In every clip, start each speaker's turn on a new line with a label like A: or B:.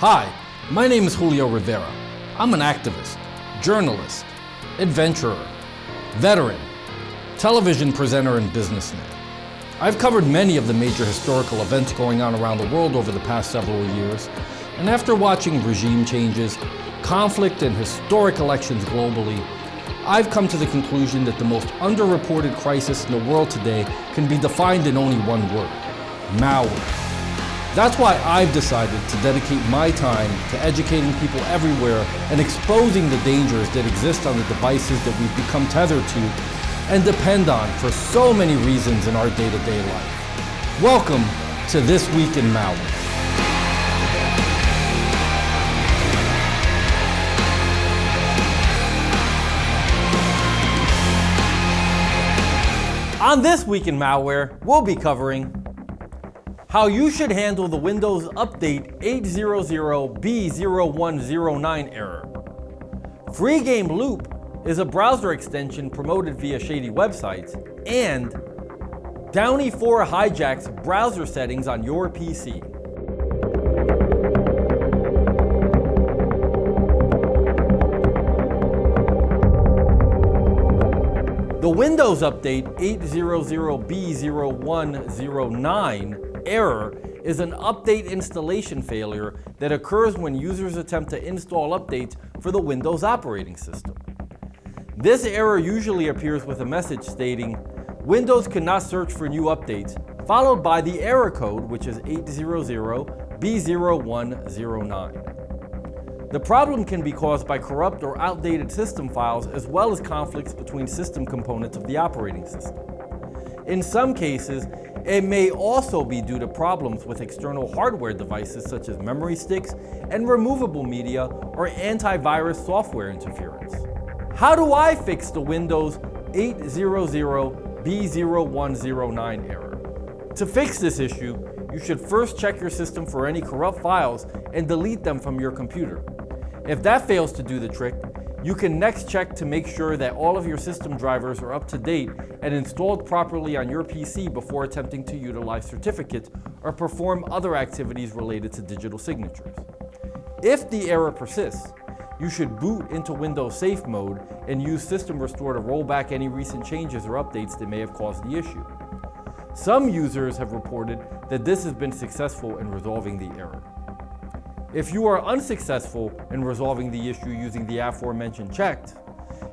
A: Hi, my name is Julio Rivera. I'm an activist, journalist, adventurer, veteran, television presenter, and businessman. I've covered many of the major historical events going on around the world over the past several years, and after watching regime changes, conflict, and historic elections globally, I've come to the conclusion that the most underreported crisis in the world today can be defined in only one word: malware. That's why I've decided to dedicate my time to educating people everywhere and exposing the dangers that exist on the devices that we've become tethered to and depend on for so many reasons in our day-to-day life. Welcome to This Week in Malware. On This Week in Malware, we'll be covering how you should handle the Windows Update 800b0109 error. Free Game Loop is a browser extension promoted via Shady websites, and Downie 4 hijacks browser settings on your PC. The Windows Update 800b0109 error is an update installation failure that occurs when users attempt to install updates for the Windows operating system. This error usually appears with a message stating, "Windows cannot search for new updates," followed by the error code, which is 800b0109. The problem can be caused by corrupt or outdated system files as well as conflicts between system components of the operating system. In some cases, it may also be due to problems with external hardware devices such as memory sticks and removable media or antivirus software interference. How do I fix the Windows 800b0109 error? To fix this issue, you should first check your system for any corrupt files and delete them from your computer. If that fails to do the trick, you can next check to make sure that all of your system drivers are up to date and installed properly on your PC before attempting to utilize certificates or perform other activities related to digital signatures. If the error persists, you should boot into Windows Safe mode and use System Restore to roll back any recent changes or updates that may have caused the issue. Some users have reported that this has been successful in resolving the error. If you are unsuccessful in resolving the issue using the aforementioned checks,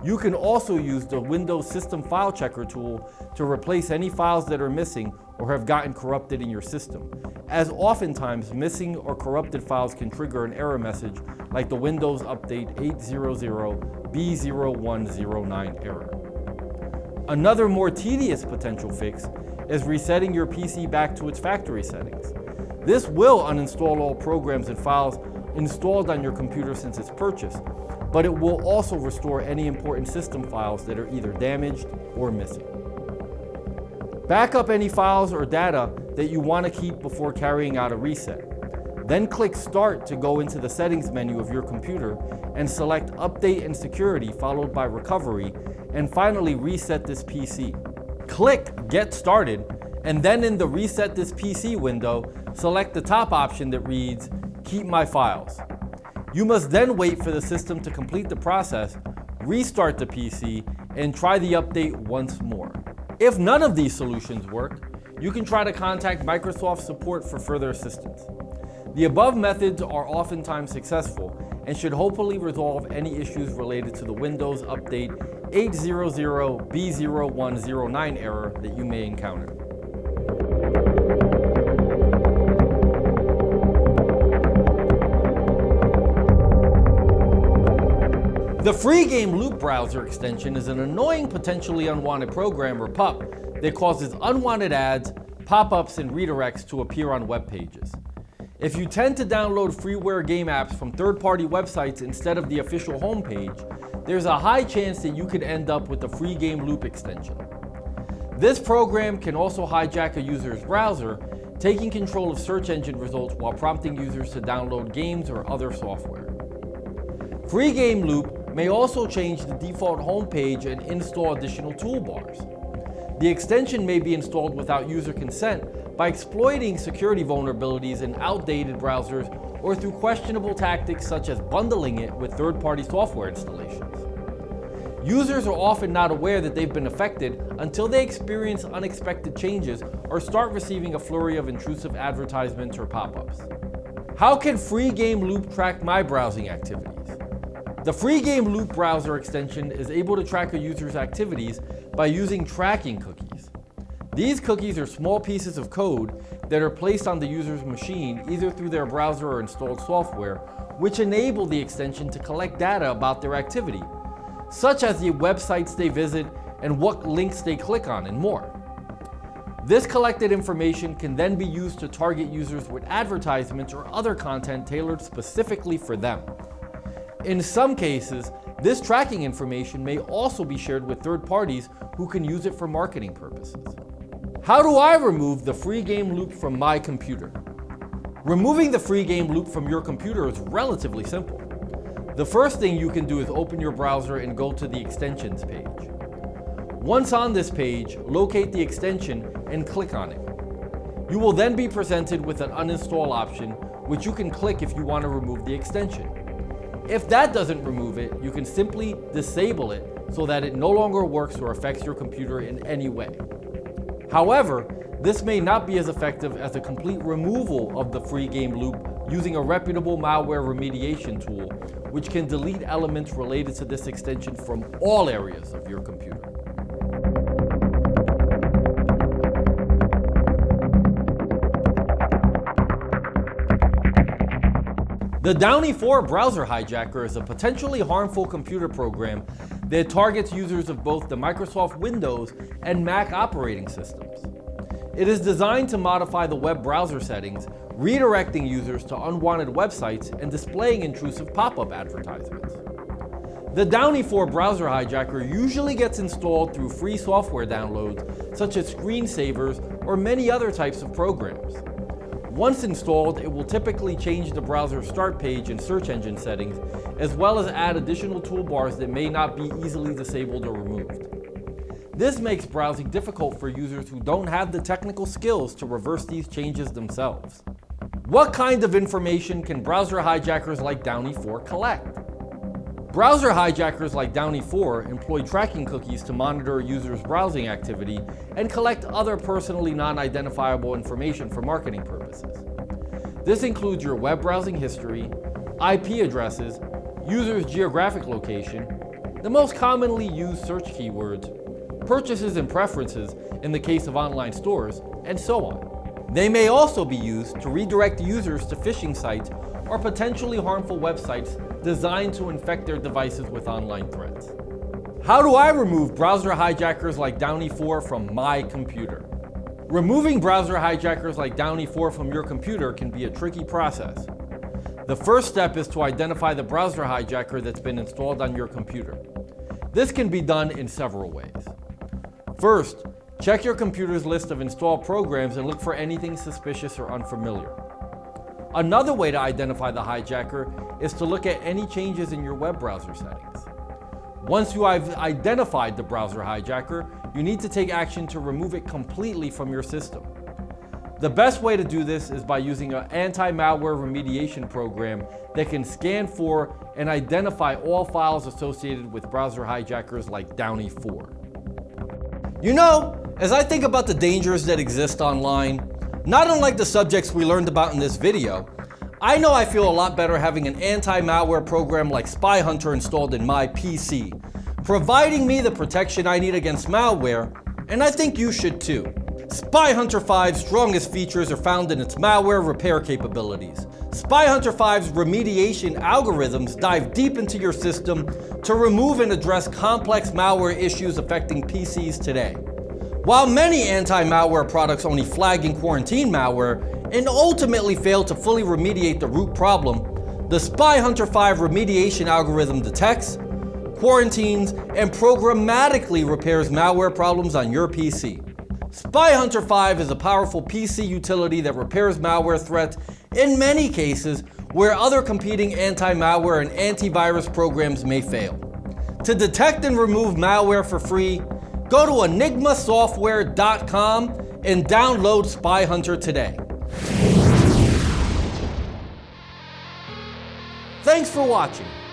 A: you can also use the Windows System File Checker tool to replace any files that are missing or have gotten corrupted in your system, as oftentimes missing or corrupted files can trigger an error message like the Windows Update 800b0109 error. Another more tedious potential fix is resetting your PC back to its factory settings. This will uninstall all programs and files installed on your computer since its purchase, but it will also restore any important system files that are either damaged or missing. Back up any files or data that you want to keep before carrying out a reset. Then click Start to go into the settings menu of your computer and select Update and Security followed by Recovery, and finally reset this PC. Click Get Started, and then in the Reset This PC window, select the top option that reads, Keep My Files. You must then wait for the system to complete the process, restart the PC, and try the update once more. If none of these solutions work, you can try to contact Microsoft support for further assistance. The above methods are oftentimes successful and should hopefully resolve any issues related to the Windows Update 800b0109 error that you may encounter. The Free Game Loop browser extension is an annoying, potentially unwanted program or PUP that causes unwanted ads, pop-ups, and redirects to appear on web pages. If you tend to download freeware game apps from third-party websites instead of the official homepage, there's a high chance that you could end up with the Free Game Loop extension. This program can also hijack a user's browser, taking control of search engine results while prompting users to download games or other software. Free Game Loop may also change the default homepage and install additional toolbars. The extension may be installed without user consent by exploiting security vulnerabilities in outdated browsers or through questionable tactics such as bundling it with third-party software installations. Users are often not aware that they've been affected until they experience unexpected changes or start receiving a flurry of intrusive advertisements or pop-ups. How can Free Game Loop track my browsing activities? The Free Game Loop browser extension is able to track a user's activities by using tracking cookies. These cookies are small pieces of code that are placed on the user's machine either through their browser or installed software, which enable the extension to collect data about their activity, such as the websites they visit and what links they click on and more. This collected information can then be used to target users with advertisements or other content tailored specifically for them. In some cases, this tracking information may also be shared with third parties who can use it for marketing purposes. How do I remove the Free Game Loop from my computer? Removing the Free Game Loop from your computer is relatively simple. The first thing you can do is open your browser and go to the extensions page. Once on this page, locate the extension and click on it. You will then be presented with an uninstall option, which you can click if you want to remove the extension. If that doesn't remove it, you can simply disable it so that it no longer works or affects your computer in any way. However, this may not be as effective as a complete removal of the Free Game Loop using a reputable malware remediation tool, which can delete elements related to this extension from all areas of your computer. The Downie 4 browser hijacker is a potentially harmful computer program that targets users of both the Microsoft Windows and Mac operating systems. It is designed to modify the web browser settings, redirecting users to unwanted websites and displaying intrusive pop-up advertisements. The Downie 4 browser hijacker usually gets installed through free software downloads such as screensavers or many other types of programs. Once installed, it will typically change the browser start page and search engine settings, as well as add additional toolbars that may not be easily disabled or removed. This makes browsing difficult for users who don't have the technical skills to reverse these changes themselves. What kind of information can browser hijackers like Downie 4 collect? Browser hijackers like Downie 4 employ tracking cookies to monitor a user's browsing activity and collect other personally non-identifiable information for marketing purposes. This includes your web browsing history, IP addresses, user's geographic location, the most commonly used search keywords, purchases and preferences in the case of online stores, and so on. They may also be used to redirect users to phishing sites or potentially harmful websites designed to infect their devices with online threats. How do I remove browser hijackers like Downie 4 from my computer? Removing browser hijackers like Downie 4 from your computer can be a tricky process. The first step is to identify the browser hijacker that's been installed on your computer. This can be done in several ways. First, check your computer's list of installed programs and look for anything suspicious or unfamiliar. Another way to identify the hijacker is to look at any changes in your web browser settings. Once you have identified the browser hijacker, you need to take action to remove it completely from your system. The best way to do this is by using an anti-malware remediation program that can scan for and identify all files associated with browser hijackers like Downie 4. You know, as I think about the dangers that exist online, not unlike the subjects we learned about in this video, I know I feel a lot better having an anti-malware program like Spy Hunter installed in my PC, providing me the protection I need against malware, and I think you should too. Spy Hunter 5's strongest features are found in its malware repair capabilities. Spy Hunter 5's remediation algorithms dive deep into your system to remove and address complex malware issues affecting PCs today. While many anti-malware products only flag and quarantine malware and ultimately fail to fully remediate the root problem, the Spy Hunter 5 remediation algorithm detects, quarantines, and programmatically repairs malware problems on your PC. Spy Hunter 5 is a powerful PC utility that repairs malware threats in many cases where other competing anti-malware and antivirus programs may fail. To detect and remove malware for free, go to enigmasoftware.com and download Spy Hunter today. Thanks for watching.